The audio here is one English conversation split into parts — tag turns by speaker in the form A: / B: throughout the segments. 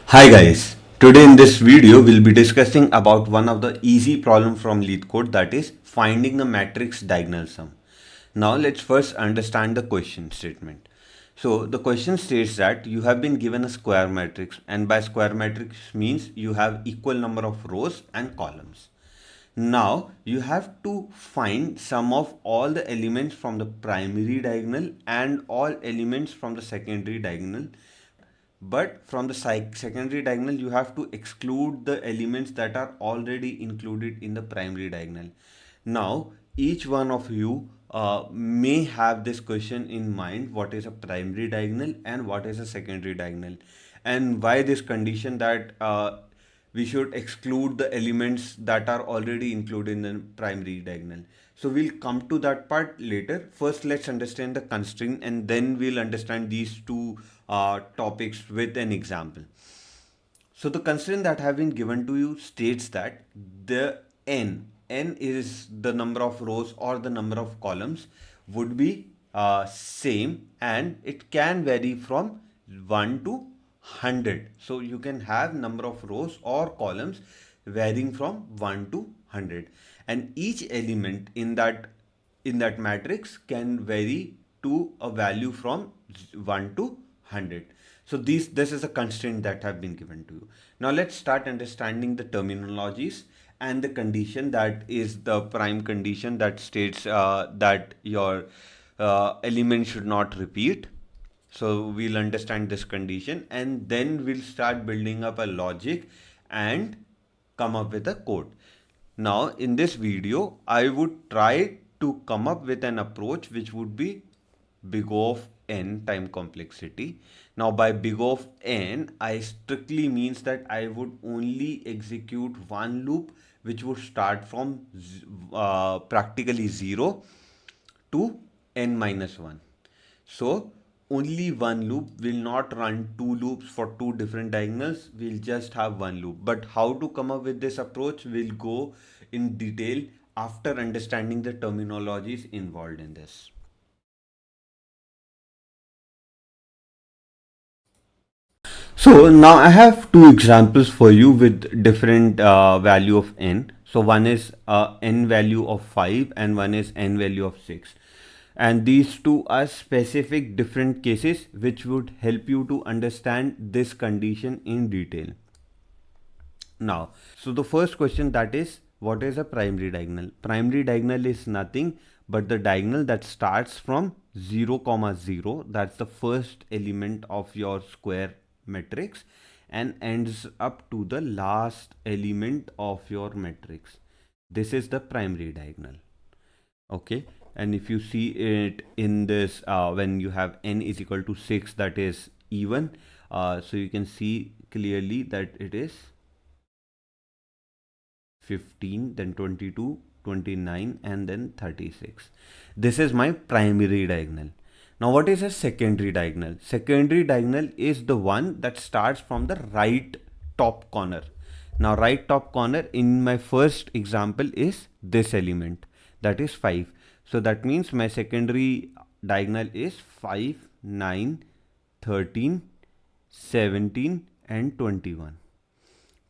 A: Hi guys, today in this video we'll be discussing about one of the easy problem from Leetcode, that is finding a matrix diagonal sum. Now let's first understand the question statement. So the question states that you have been given a square matrix, and by square matrix means you have equal number of rows and columns. Now you have to find sum of all the elements from the primary diagonal and all elements from the secondary diagonal, but from the secondary diagonal you have to exclude the elements that are already included in the primary diagonal. Now each one of you may have this question in mind: what is a primary diagonal and what is a secondary diagonal, and why this condition that we should exclude the elements that are already included in the primary diagonal. So we'll come to that part later. First, let's understand the constraint, and then we'll understand these two topics with an example. So the constraint that have been given to you states that the n is the number of rows or the number of columns, would be same, and it can vary from 1 to 100. So you can have number of rows or columns varying from 1 to 100, and each element in that matrix can vary to a value from 1 to 100. So this is a constraint that have been given to you. Now let's start understanding the terminologies and the condition that is the prime condition that states that your element should not repeat. So we'll understand this condition, and then we'll start building up a logic and come up with a code. Now in this video, I would try to come up with an approach which would be big O of n time complexity. Now by big O of n, I strictly means that I would only execute one loop which would start from practically 0 to n minus 1. So only one loop, will not run two loops for two different diagonals, we'll just have one loop. But how to come up with this approach, we'll go in detail after understanding the terminologies involved in this. So now I have two examples for you with different value of n. So one is n value of 5 and one is n value of 6. And these two are specific different cases which would help you to understand this condition in detail. Now, so the first question, that is, what is a primary diagonal? Primary diagonal is nothing but the diagonal that starts from 0 comma 0, that's the first element of your square matrix, and ends up to the last element of your matrix. This is the primary diagonal. Okay, and if you see it in this, when you have n is equal to 6, that is even, so you can see clearly that it is 15, then 22, 29, and then 36. This is my primary diagonal. Now what is a secondary diagonal? Secondary diagonal is the one that starts from the right top corner. Now right top corner in my first example is this element, that is 5. So that means my secondary diagonal is 5, 9, 13, 17 and 21.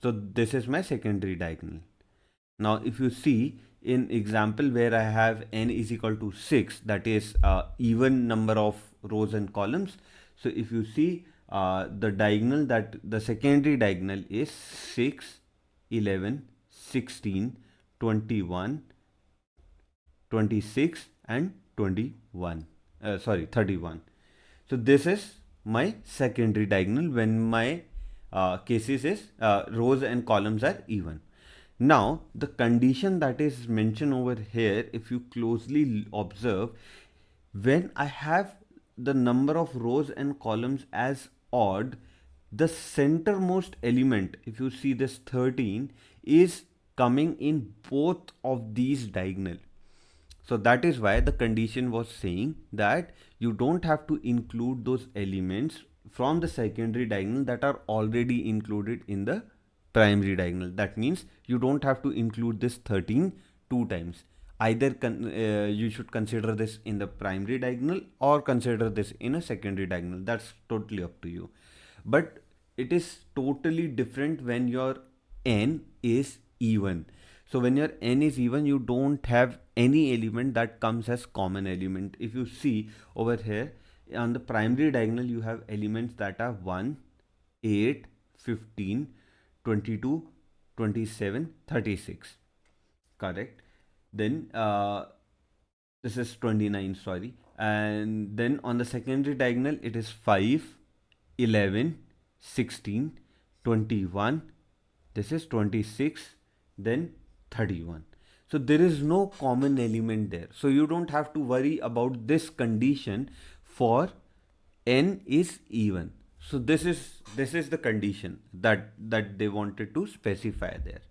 A: So this is my secondary diagonal. Now if you see in example where I have n is equal to 6, that is even number of rows and columns. So if you see the diagonal, that the secondary diagonal is 6, 11, 16, 21, 26 and 21, 31. So this is my secondary diagonal when my cases is rows and columns are even. Now the condition that is mentioned over here, if you closely observe, when I have the number of rows and columns as odd, the centermost element, if you see this 13, is coming in both of these diagonal. So that is why the condition was saying that you don't have to include those elements from the secondary diagonal that are already included in the primary diagonal. That means you don't have to include this 13 two times. Either you should consider this in the primary diagonal or consider this in a secondary diagonal. That's totally up to you. But it is totally different when your n is even. So when your n is even, you don't have any element that comes as common element. If you see over here on the primary diagonal, you have elements that are 1, 8, 15, 22, 27, 36. Correct. Then this is 29, sorry. And then on the secondary diagonal, it is 5, 11, 16, 21. This is 26, then 31. So there is no common element there. So you don't have to worry about this condition for n is even. So this is the condition that they wanted to specify there.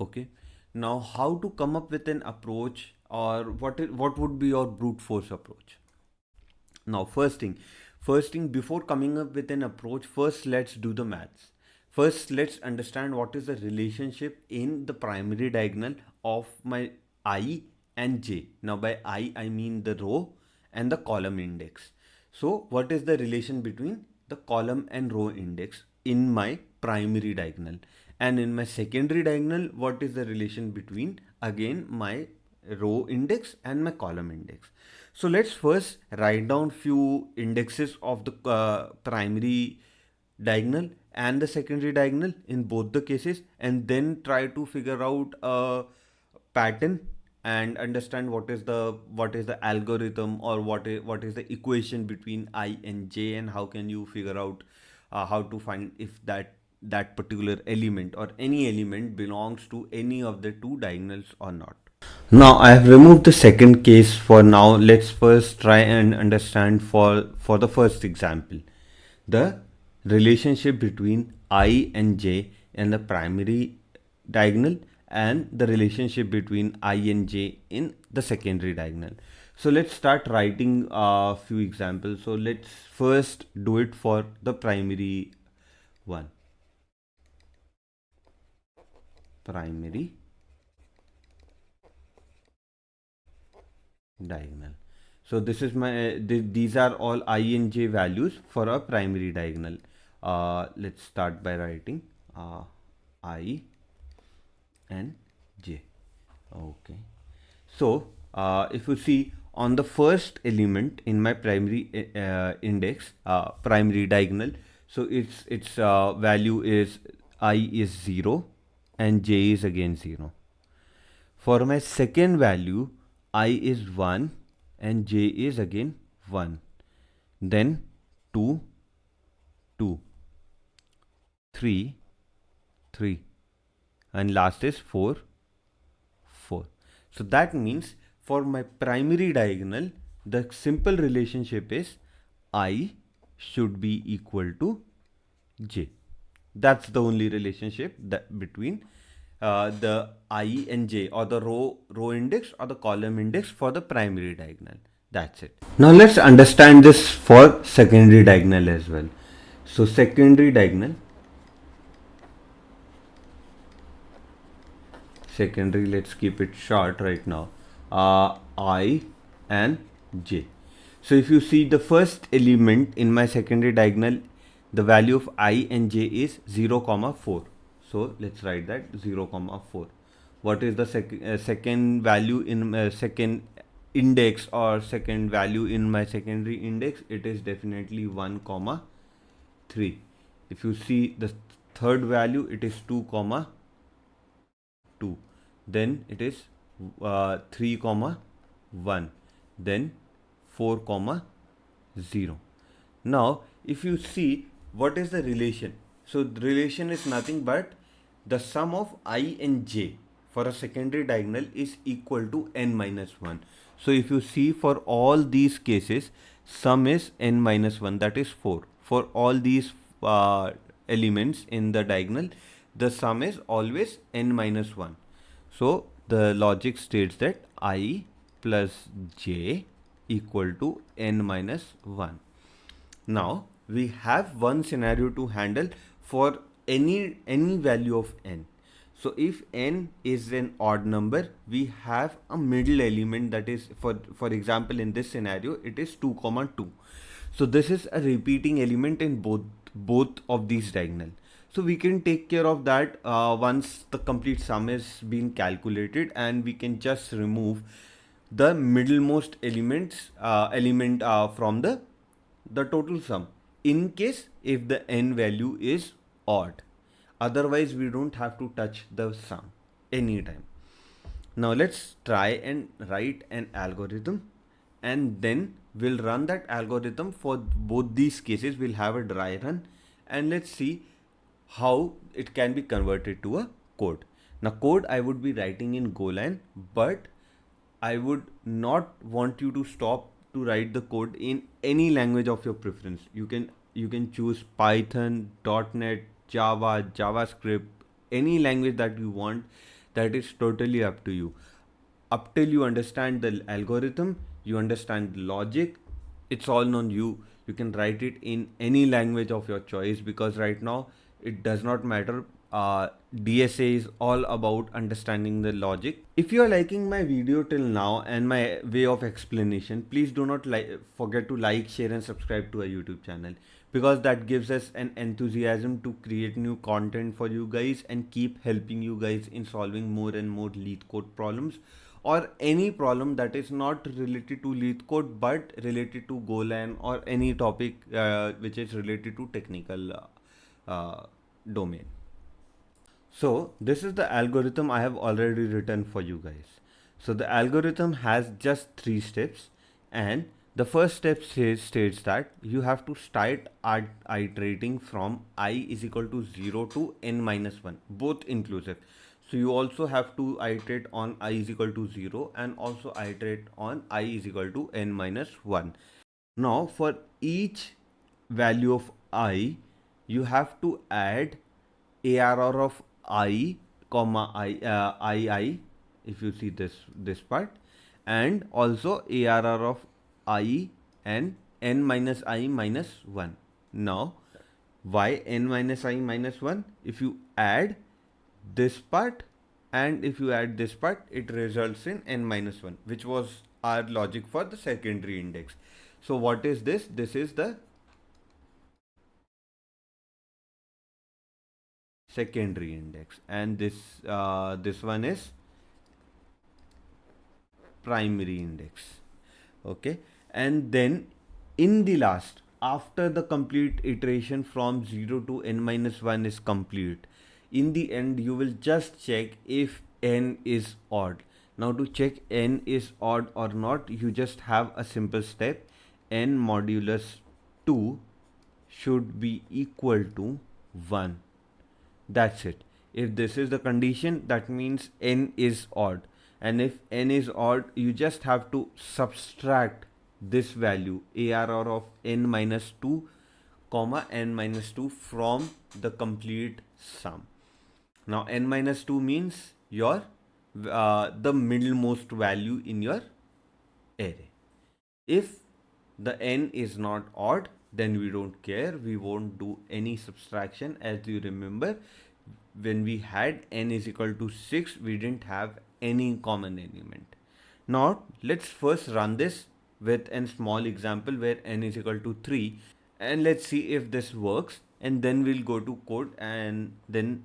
A: Okay. Now how to come up with an approach, or what would be your brute force approach? Now, first thing, before coming up with an approach, first let's do the maths. First, let's understand what is the relationship in the primary diagonal of my I and j. Now, by I mean the row and the column index. So, what is the relation between the column and row index in my primary diagonal? And in my secondary diagonal, what is the relation between, again, my row index and my column index? So let's first write down few indexes of the primary diagonal and the secondary diagonal in both the cases, and then try to figure out a pattern and understand what is the algorithm, or what is the equation between I and j, and how can you figure out how to find if that particular element or any element belongs to any of the two diagonals or not. Now I have removed the second case for now. Let's first try and understand for the first example, the relationship between I and j and the primary diagonal, and the relationship between I and j in the secondary diagonal. So let's start writing a few examples. So let's first do it for the primary one. Primary diagonal. So this is my these are all I and j values for a primary diagonal. Let's start by writing I and j. Okay. So if you see on the first element in my primary index, primary diagonal, so its value is I is 0 and j is again 0. For my second value, I is 1 and j is again 1. Then 2, 2, 3, 3, and last is 4, 4. So that means for my primary diagonal, the simple relationship is I should be equal to j. That's the only relationship that between the I and j, or the row index or the column index for the primary diagonal. That's it. Now let's understand this for secondary diagonal as well. So secondary diagonal, let's keep it short right now, I and j. So if you see the first element in my secondary diagonal, the value of I and j is 0, 4. So let's write that 0, 4. What is the second value in second index, or second value in my secondary index? It is definitely 1, 3. If you see the third value, it is 2, 2. Then it is 3, 1. Then 4, 0. Now if you see what is the relation, so the relation is nothing but the sum of I and j for a secondary diagonal is equal to n minus 1. So if you see for all these cases, sum is n minus 1, that is 4. For all these elements in the diagonal, the sum is always n minus 1. So the logic states that I plus j equal to n minus 1. Now we have one scenario to handle for any value of n. So if n is an odd number, we have a middle element, that is, for example, in this scenario it is 2, 2. So this is a repeating element in both both of these diagonal. So we can take care of that once the complete sum is being calculated, and we can just remove the middlemost element from the total sum in case if the n value is odd. Otherwise we don't have to touch the sum anytime. Now let's try and write an algorithm, and then we'll run that algorithm for both these cases. We'll have a dry run, and let's see how it can be converted to a code. Now code I would be writing in Golang, but I would not want you to stop to write the code in any language of your preference. You can choose Python, .NET, Java, JavaScript, any language that you want. That is totally up to you. Up till you understand the algorithm, you understand the logic, it's all on you. You can write it in any language of your choice, because right now it does not matter. DSA is all about understanding the logic. If you are liking my video till now and my way of explanation, please do not forget to like, share and subscribe to our YouTube channel, because that gives us an enthusiasm to create new content for you guys and keep helping you guys in solving more and more Leetcode problems, or any problem that is not related to Leetcode but related to Golang, or any topic which is related to technical domain. So this is the algorithm I have already written for you guys. So the algorithm has just 3 steps, and the first step states that you have to start iterating from I is equal to 0 to n minus 1, both inclusive. So you also have to iterate on I is equal to 0 and also iterate on I is equal to n minus 1. Now for each value of I, you have to add ARR of I comma I, if you see this part, and also ARR of I and n minus I minus 1. Now why n minus I minus 1? If you add this part and if you add this part, it results in n minus 1, which was our logic for the secondary index. So what is this? This is the secondary index, and this one is primary index. Okay, and then in the last, after the complete iteration from 0 to n minus 1 is complete, in the end you will just check if n is odd. Now to check n is odd or not, you just have a simple step: n modulus 2 should be equal to 1. That's it. If this is the condition, that means n is odd. And if n is odd, you just have to subtract this value ARR of n minus 2 comma n minus 2 from the complete sum. Now n minus 2 means your the middlemost value in your array. If the n is not odd, then we don't care. We won't do any subtraction. As you remember, when we had n is equal to 6, we didn't have any common element. Now let's first run this with a small example where n is equal to 3, and let's see if this works, and then we'll go to code, and then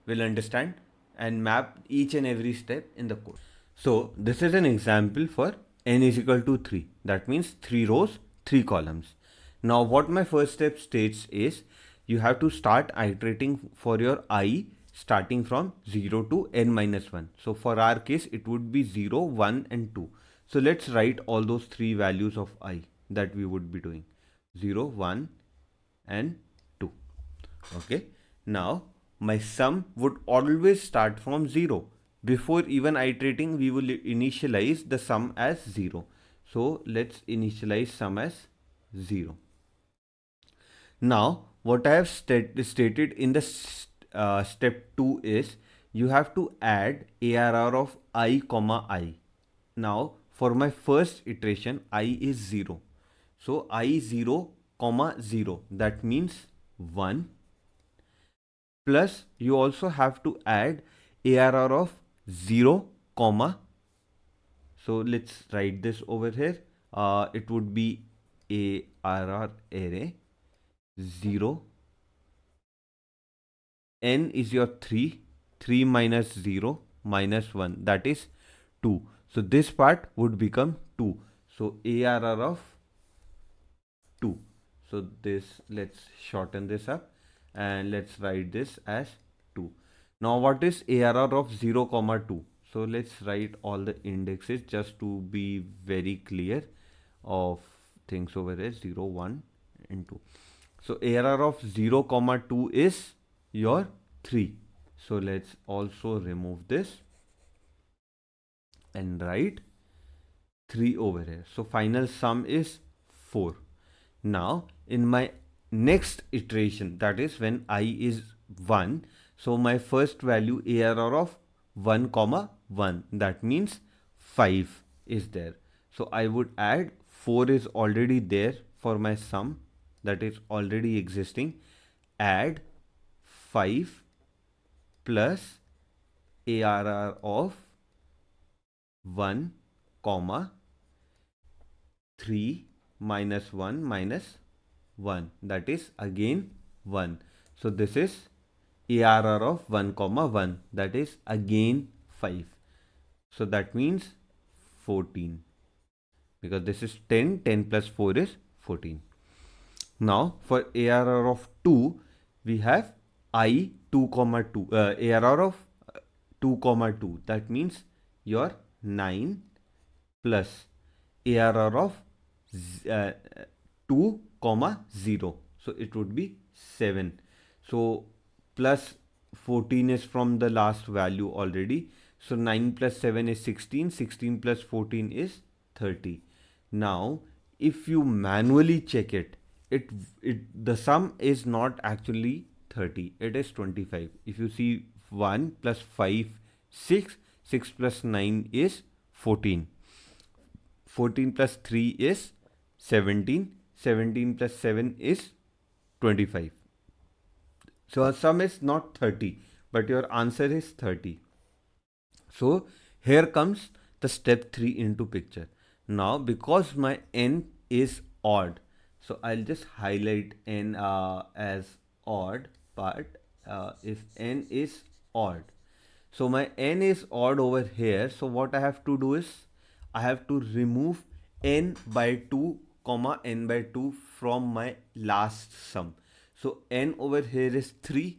A: we'll understand and map each and every step in the code. So this is an example for n is equal to 3. That means 3 rows, 3 columns. Now what my first step states is you have to start iterating for your I starting from 0 to n minus 1. So for our case, it would be 0, 1 and 2. So let's write all those 3 values of I that we would be doing: 0, 1 and 2. Okay. Now my sum would always start from 0. Before even iterating, we will initialize the sum as 0. So let's initialize sum as 0. Now what I have stated in the step 2 is you have to add ARR of I comma I. Now for my first iteration, I is 0. So I 0 comma 0, that means 1, plus you also have to add ARR of 0 comma, so let's write this over here. It would be ARR array 0, n is your 3, 3 minus 0 minus 1, that is 2. So this part would become 2. So ARR of 2. So this, let's shorten this up and let's write this as 2. Now what is ARR of 0 comma 2? So let's write all the indexes just to be very clear of things over there, 0, 1 and 2. So ARR of 0 comma 2 is your 3. So let's also remove this and write 3 over here. So final sum is 4. Now in my next iteration, that is when I is 1, so my first value ARR of 1 comma 1, that means 5 is there. So I would add 4 is already there for my sum, that is already existing. Add 5 plus ARR of 1 comma 3 minus 1 minus 1, that is again 1. So this is ARR of 1 comma 1, that is again 5. So that means 14, because this is 10, 10 plus 4 is 14. Now for ARR of 2, we have I 2 comma 2, ARR of 2 comma 2, that means your 9 plus ARR of 2 comma 0, so it would be 7. So plus 14 is from the last value already, so 9 plus 7 is 16, 16 plus 14 is 30. Now if you manually check it, the sum is not actually 30, it is 25. If you see 1 plus 5 6, 6 plus 9 is 14, 14 plus 3 is 17, 17 plus 7 is 25. So our sum is not 30, but your answer is 30. So here comes the step 3 into picture. Now because my n is odd, so I'll just highlight n as odd part. If n is odd, so my n is odd over here. So what I have to do is I have to remove n by 2 comma n by 2 from my last sum. So n over here is 3.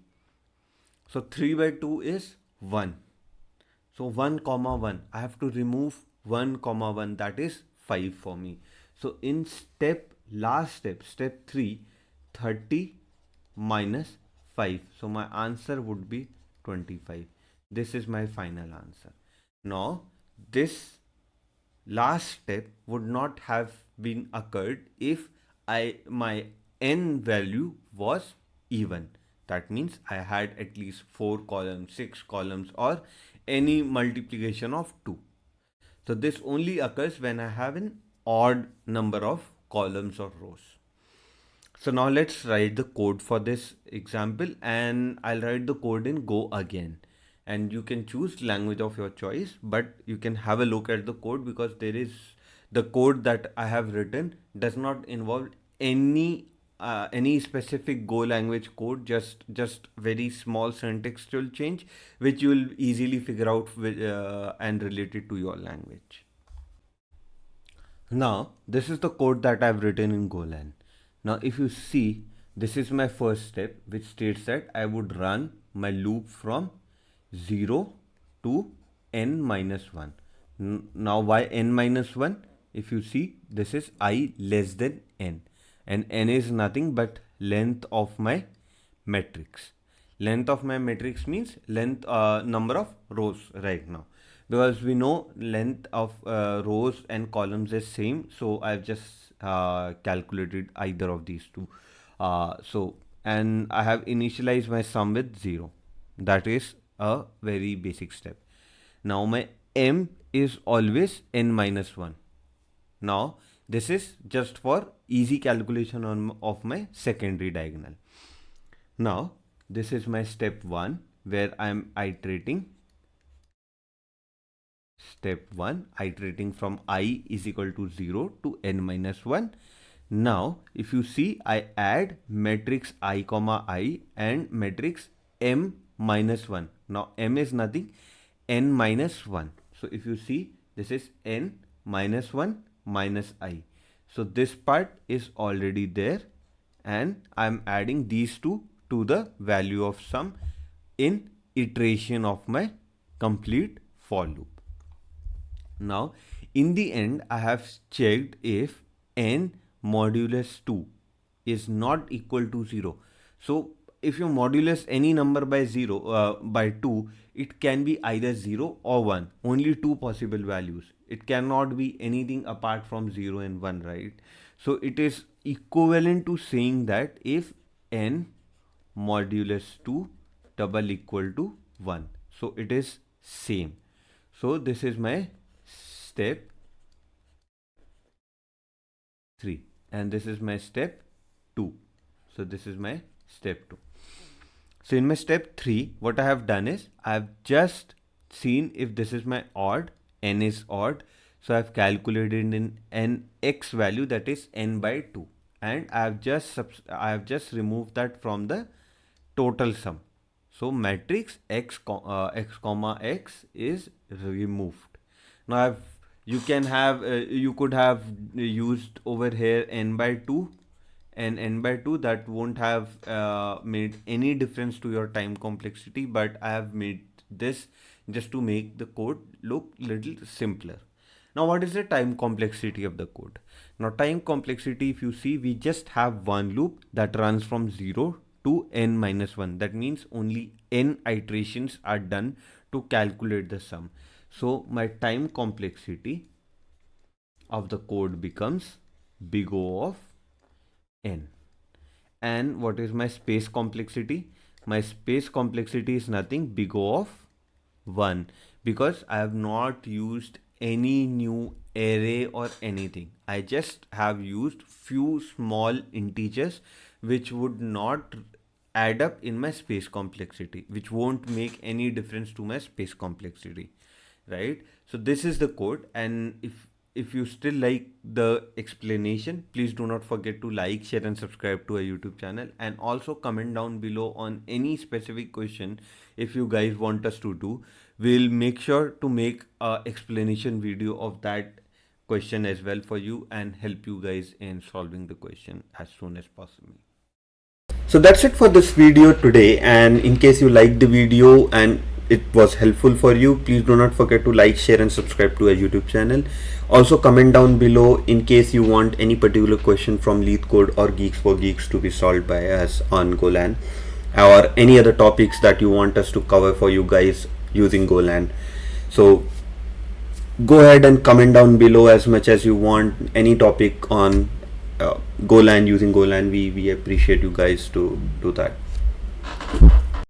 A: So 3 by 2 is 1. So 1 comma 1, I have to remove 1 comma 1, that is 5 for me. So in last step, step 3, 30 minus 5. So my answer would be 25. This is my final answer. Now this last step would not have been occurred if my n value was even. That means I had at least 4 columns, 6 columns, or any multiplication of 2. So this only occurs when I have an odd number of columns or rows. So now let's write the code for this example, and I'll write the code in Go again. And you can choose language of your choice, but you can have a look at the code, because the code that I have written does not involve any specific Go language code, just very small syntaxal change, which you will easily figure out and relate it to your language. Now, this is the code that I've written in Golang. Now, if you see, this is my first step, which states that I would run my loop from 0 to n minus 1. Now, why n minus 1? If you see, this is I less than n. And n is nothing but length of my matrix. Length of my matrix means number of rows right now, because we know length of rows and columns is same, so I've just calculated either of these two. And I have initialized my sum with 0. That is a very basic step. Now my m is always n minus 1. Now this is just for easy calculation of my secondary diagonal. Now this is my step 1, where I am iterating. Step 1, iterating from I is equal to 0 to n minus 1. Now if you see, I add matrix I comma I and matrix m minus 1. Now m is nothing, n minus 1. So if you see, this is n minus 1 minus I. So this part is already there, and I'm adding these two to the value of sum in iteration of my complete for loop. Now in the end, I have checked if n modulus 2 is not equal to 0. So if you modulus any number by 0 by 2, it can be either 0 or 1, only two possible values. It cannot be anything apart from 0 and 1, right? So it is equivalent to saying that if n modulus 2 double equal to 1, so it is same. So this is my step 3 and this is my step 2. So this is my step 2. So in my step 3, what I have done is I have just seen if this is my odd, n is odd. So I have calculated in n x value, that is n by 2, and I have just removed that from the total sum. So matrix x comma x is removed. Now you could have used over here n by 2 and n by 2. That won't have made any difference to your time complexity, but I have made this just to make the code look little simpler. Now what is the time complexity of the code? Now time complexity, if you see, we just have one loop that runs from 0 to n minus 1. That means only n iterations are done to calculate the sum. So my time complexity of the code becomes big O of n. And what is my space complexity? My space complexity is nothing, big O of 1, because I have not used any new array or anything. I just have used few small integers which would not add up in my space complexity, which won't make any difference to my space complexity, right? So this is the code, and if you still like the explanation, please do not forget to like, share and subscribe to our YouTube channel, and also comment down below on any specific question if you guys want us to do. We'll make sure to make a explanation video of that question as well for you and help you guys in solving the question as soon as possible. So that's it for this video today, and in case you liked the video and it was helpful for you, please do not forget to like, share and subscribe to our YouTube channel. Also comment down below in case you want any particular question from Leetcode or Geeks for Geeks to be solved by us on Golang, or any other topics that you want us to cover for you guys using Golang. So go ahead and comment down below as much as you want, any topic on Golang, using Golang. We appreciate you guys to do that.